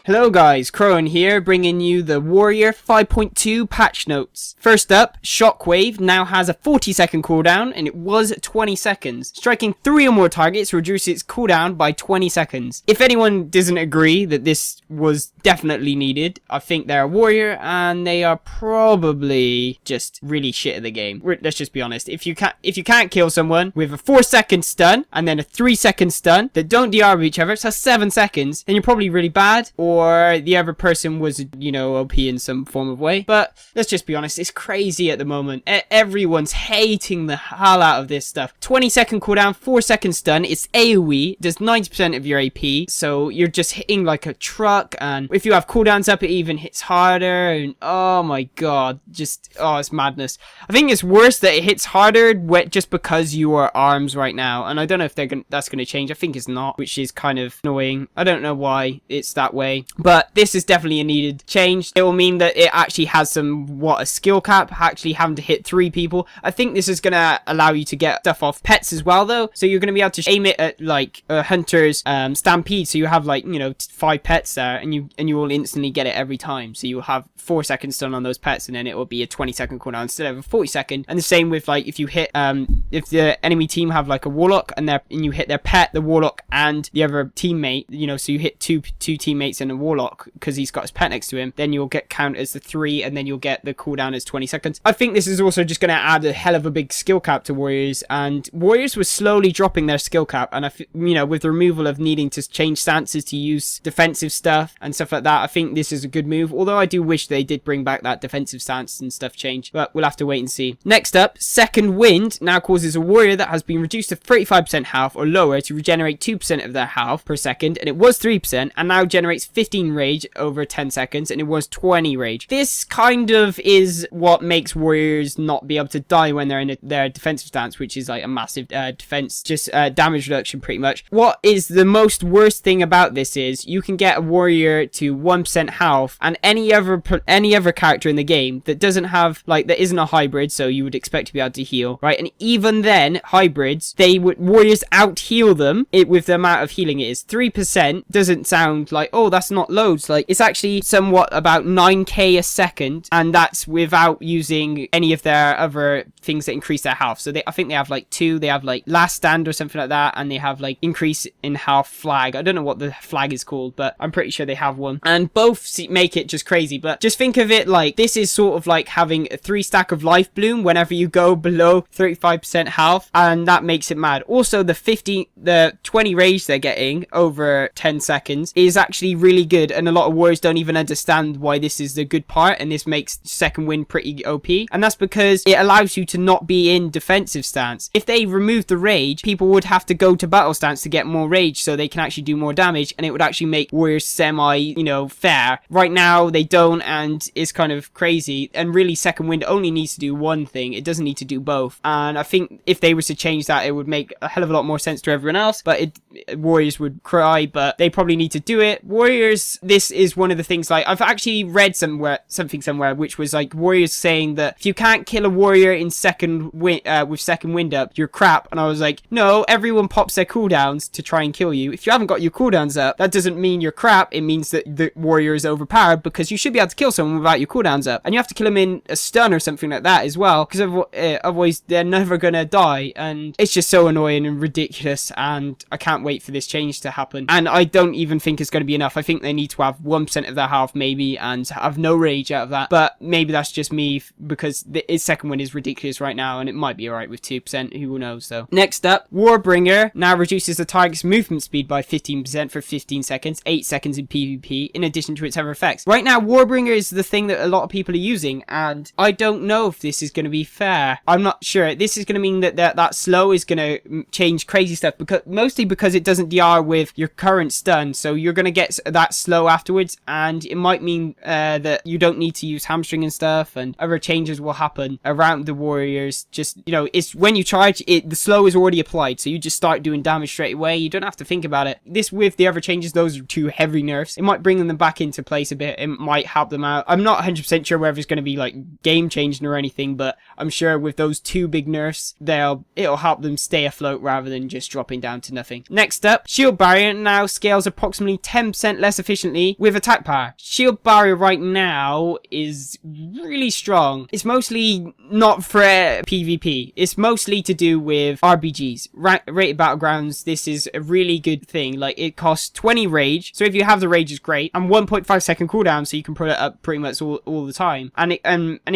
Hello guys, Crone here, bringing you the Warrior 5.2 patch notes. First up, Shockwave now has a 40-second cooldown, and it was 20 seconds. Striking 3 or more targets reduces its cooldown by 20 seconds. If anyone doesn't agree that this was definitely needed, I think they're a Warrior, and they are probably just really shit at the game. Let's just be honest. If you can't kill someone with a 4-second stun, and then a 3-second stun, that don't DR with each other, so 7 seconds, then you're probably really bad, or the other person was, OP in some form of way. But let's just be honest, it's crazy at the moment. Everyone's hating the hell out of this stuff. 20-second cooldown, 4-second stun, it's AoE, does 90% of your AP, so you're just hitting like a truck, and if you have cooldowns up, it even hits harder, and oh my god, it's madness. I think it's worse that it hits harder just because you are arms right now, and I don't know if that's going to change. I think it's not, which is kind of annoying. I don't know why it's that way. But this is definitely a needed change. It will mean that it actually has a skill cap, actually having to hit 3 people. I think this is going to allow you to get stuff off pets as well, though. So you're going to be able to aim it at, like, a hunter's stampede. So you have, like, 5 pets there, and you will instantly get it every time. So you'll have 4 seconds stun on those pets, and then it will be a 20-second cooldown instead of a 40-second. And the same with, like, if you hit, if the enemy team have, like, a warlock, and you hit their pet, the warlock, and the other teammate, so you hit two teammates and a warlock because he's got his pet next to him, then you'll get count as the 3, and then you'll get the cooldown as 20 seconds. I think this is also just going to add a hell of a big skill cap to Warriors, and Warriors were slowly dropping their skill cap, and with the removal of needing to change stances to use defensive stuff and stuff like that, I think this is a good move, although I do wish they did bring back that defensive stance and stuff change, but we'll have to wait and see. Next up, Second Wind now causes a Warrior that has been reduced to 35% health or lower to regenerate 2% of their health per second, and it was 3%, and now generates 15 rage over 10 seconds, and it was 20 rage. This kind of is what makes Warriors not be able to die when they're in their defensive stance, which is like a massive defense, just damage reduction pretty much. What is the most worst thing about this is you can get a Warrior to 1% health, and any other character in the game that doesn't have, like, that isn't a hybrid, so you would expect to be able to heal, right? And even then, hybrids, Warriors out heal them with the amount of healing it is. 3% doesn't sound like, oh, that's not loads. Like, it's actually somewhat about 9k a second, and that's without using any of their other things that increase their health. So I think they have like 2, they have like last stand or something like that, and they have like increase in health flag. I don't know what the flag is called, but I'm pretty sure they have one, and both make it just crazy. But just think of it like this is sort of like having a 3 stack of life bloom whenever you go below 35% health, and that makes it mad. Also, the 20 rage they're getting over 10 seconds is actually really good, and a lot of Warriors don't even understand why this is the good part, and this makes Second Wind pretty OP, and that's because it allows you to not be in defensive stance. If they removed the rage, people would have to go to battle stance to get more rage so they can actually do more damage, and it would actually make Warriors semi, fair. Right now they don't, and it's kind of crazy, and really Second Wind only needs to do one thing. It doesn't need to do both, and I think if they were to change that, it would make a hell of a lot more sense to everyone else, but Warriors would cry, but they probably need to do it. Warriors, this is one of the things, like, I've actually read something somewhere which was like Warriors saying that if you can't kill a Warrior in with Second Wind up, you're crap. And I was like, no, everyone pops their cooldowns to try and kill you. If you haven't got your cooldowns up, that doesn't mean you're crap. It means that the Warrior is overpowered, because you should be able to kill someone without your cooldowns up, and you have to kill them in a stun or something like that as well, because otherwise they're never gonna die. And it's just so annoying and ridiculous, and I can't wait for this change to happen. And I don't even think it's going to be enough. I think they need to have 1% of their health maybe, and have no rage out of that. But maybe that's just me, because its Second Wind is ridiculous right now, and it might be alright with 2%, who knows though. Next up, Warbringer now reduces the target's movement speed by 15% for 15 seconds, 8 seconds in PvP, in addition to its other effects. Right now, Warbringer is the thing that a lot of people are using, and I don't know if this is going to be fair. I'm not sure. This is going to mean that slow is going to change crazy stuff, mostly because it doesn't DR with your current stun, so you're going to get that slow afterwards, and it might mean that you don't need to use hamstring and stuff, and other changes will happen around the Warriors. Just, it's when you charge it, the slow is already applied, so you just start doing damage straight away. You don't have to think about it. This, with the other changes, those are 2 heavy nerfs. It might bring them back into place a bit. It might help them out. I'm not 100% sure whether it's going to be like game changing or anything, but I'm sure with those 2 big nerfs, it'll help them stay afloat rather than just dropping down to nothing. Next up, Shield Barrier now scales approximately 10% less less efficiently with attack power. Shield barrier right now is really strong. It's mostly not for PvP. It's mostly to do with RBGs. Rated Battlegrounds, this is a really good thing. Like, it costs 20 rage, so if you have the rage is great, and 1.5 second cooldown, so you can put it up pretty much all the time. And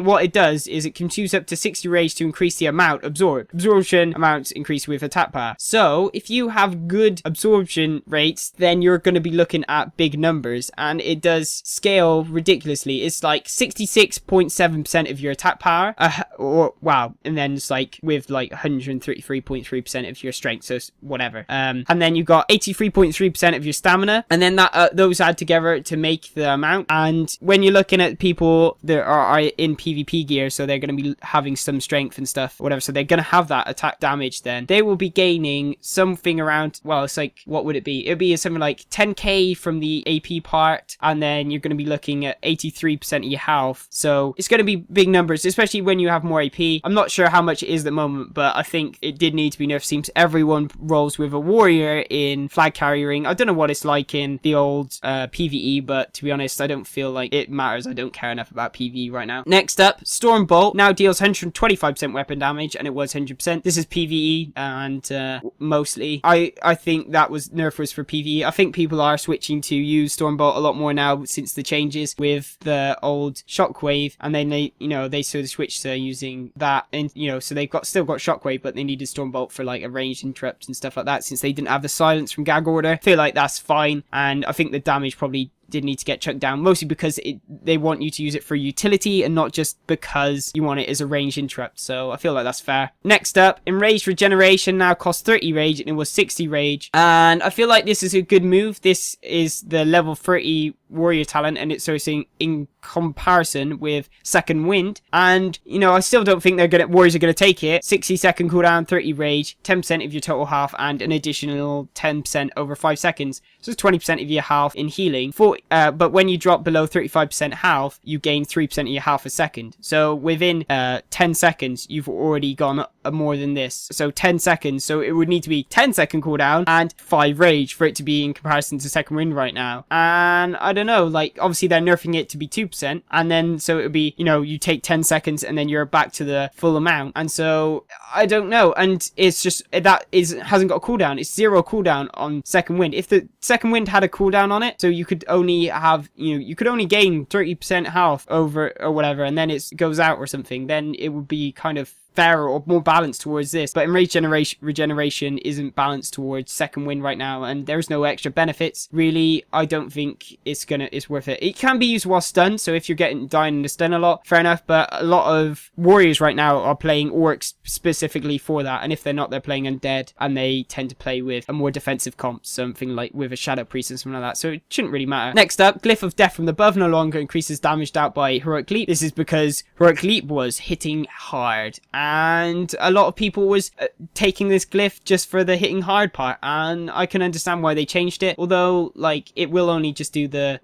what it does is it can choose up to 60 rage to increase the amount absorbed. Absorption amounts increase with attack power. So if you have good absorption rates, then you're going to be looking at big numbers, and it does scale ridiculously. It's like 66.7% of your attack power, and then it's like with like 133.3% of your strength, so whatever. And then you got 83.3% of your stamina, and then that those add together to make the amount. And when you're looking at people that are in PvP gear, so they're going to be having some strength and stuff, whatever, so they're going to have that attack damage, then they will be gaining something around, well, it's like, what would it be? It would be something like 10k from the AP part, and then you're going to be looking at 83% of your health. So it's going to be big numbers, especially when you have more AP. I'm not sure how much it is at the moment, but I think it did need to be nerfed. Seems everyone rolls with a warrior in flag carrying. I don't know what it's like in the old PvE, but to be honest, I don't feel like it matters. I don't care enough about PvE right now. Next up, Stormbolt now deals 125% weapon damage, and it was 100%. This is PvE, and mostly I think that was nerf was for PvE. I think people are switching to use Stormbolt a lot more now since the changes with the old Shockwave, and then they sort of switched to using that, and so they've still got Shockwave, but they needed Stormbolt for like a ranged interrupt and stuff like that, since they didn't have the silence from Gag Order. I feel like that's fine, and I think the damage probably did need to get chucked down, mostly because they want you to use it for utility and not just because you want it as a range interrupt. So I feel like that's fair. Next up, Enraged Regeneration now costs 30 rage, and it was 60 rage, and I feel like this is a good move. This is the level 30 warrior talent, and it's so in comparison with Second Wind, and I still don't think warriors are gonna take it. 60-second cooldown, 30 rage, 10% of your total health, and an additional 10% over 5 seconds, so it's 20% of your health in healing. But when you drop below 35% health, you gain 3% of your health a second. So within 10 seconds, you've already gone more than this. So 10 seconds. So it would need to be 10-second cooldown and 5 rage for it to be in comparison to Second Wind right now. And I don't know, like, obviously they're nerfing it to be 2%. And then so it would be, you take 10 seconds and then you're back to the full amount. And so I don't know. And it's just, hasn't got a cooldown. It's 0 cooldown on Second Wind. If the Second Wind had a cooldown on it, so you could only have, you could only gain 30% health over or whatever, and then it goes out or something, then it would be kind of fairer or more balanced towards this. But Enraged Regeneration isn't balanced towards Second Wind right now, and there's no extra benefits really. I don't think it's worth it. It can be used while stunned, so if you're dying in the stun a lot, fair enough, but a lot of warriors right now are playing orcs specifically for that, and if they're not, they're playing undead, and they tend to play with a more defensive comp, something like with a Shadow Priest and something like that, so it shouldn't really matter. Next up, Glyph of Death from Above no longer increases damage dealt by Heroic Leap. This is because Heroic Leap was hitting hard, and a lot of people was taking this glyph just for the hitting hard part, and I can understand why they changed it, although like it will only just do the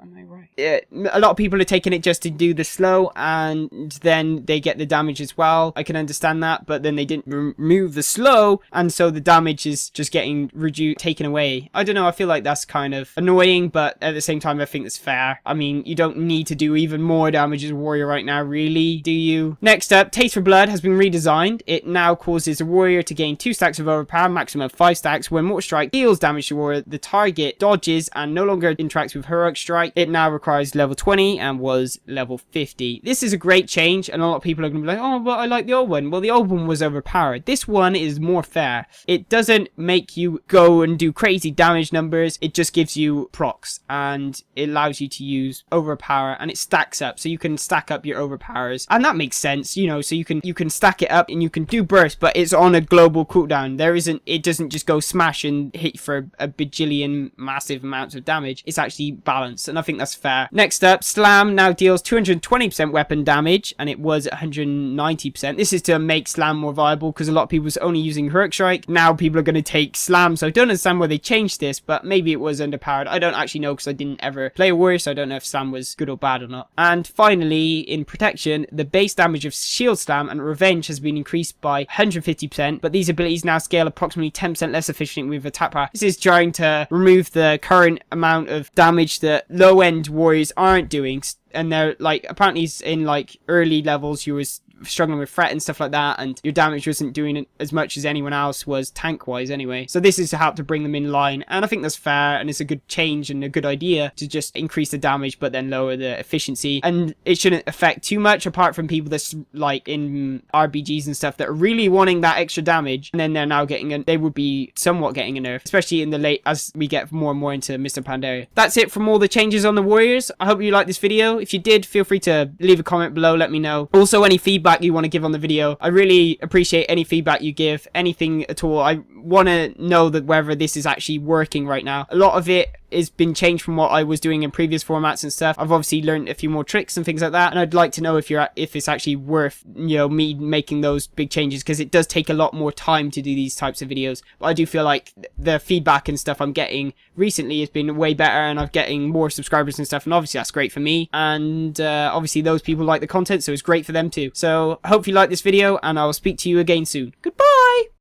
am I right? Yeah, a lot of people are taking it just to do the slow, and then they get the damage as well. I can understand that, but then they didn't remove the slow, and so the damage is just getting taken away. I don't know, I feel like that's kind of annoying, but at the same time I think it's fair. I mean, you don't need to do even more damage as a warrior right now, really, do you? Next up, Taste for Blood has been redesigned. It now causes a warrior to gain 2 stacks of overpower, maximum of 5 stacks. When Mortal Strike deals damage to a warrior, the target dodges and no longer interacts with Heroic Strike. It now requires level 20 and was level 50. This is a great change, and a lot of people are going to be like, oh, but I like the old one. Well, the old one was overpowered. This one is more fair. It doesn't make you go and do crazy damage numbers. It just gives you procs, and it allows you to use overpower, and it stacks up, so you can stack up your overpowers, and that makes sense, so you can stack it up and you can do burst, but it's on a global cooldown. It doesn't just go smash and hit for a bajillion massive amounts of damage. It's actually balanced, and I think that's fair. Next up, Slam now deals 220% weapon damage, and it was 190%. This is to make Slam more viable, because a lot of people was only using Heroic Strike. Now people are going to take Slam, so I don't understand why they changed this, but maybe it was underpowered. I don't actually know, because I didn't ever play a warrior, so I don't know if Slam was good or bad or not. And finally, in protection, the base damage of Shield Slam and Revenge has been increased by 150%, but these abilities now scale approximately 10% less efficiently with attack power. This is trying to remove the current amount of damage that low-end warriors aren't doing, and they're like, apparently in like early levels you was struggling with threat and stuff like that, and your damage wasn't doing as much as anyone else was tank wise anyway. So this is to help to bring them in line, and I think that's fair, and it's a good change and a good idea to just increase the damage but then lower the efficiency, and it shouldn't affect too much apart from people that's like in RBGs and stuff that are really wanting that extra damage, and then they're now getting they would be somewhat getting a nerf, especially in the late as we get more and more into Mr. Pandaria. That's it from all the changes on the warriors. I hope you liked this video. If you did, feel free to leave a comment below, let me know. Also, any feedback you want to give on the video, I really appreciate any feedback you give, anything at all. I want to know that whether this is actually working right now. A lot of it has been changed from what I was doing in previous formats and stuff. I've obviously learned a few more tricks and things like that, and I'd like to know if it's actually worth, you know, me making those big changes, because it does take a lot more time to do these types of videos. But I do feel like the feedback and stuff I'm getting recently has been way better, and I'm getting more subscribers and stuff, and obviously that's great for me, and obviously those people like the content, so it's great for them too. So I hope you like this video, and I will speak to you again soon. Goodbye!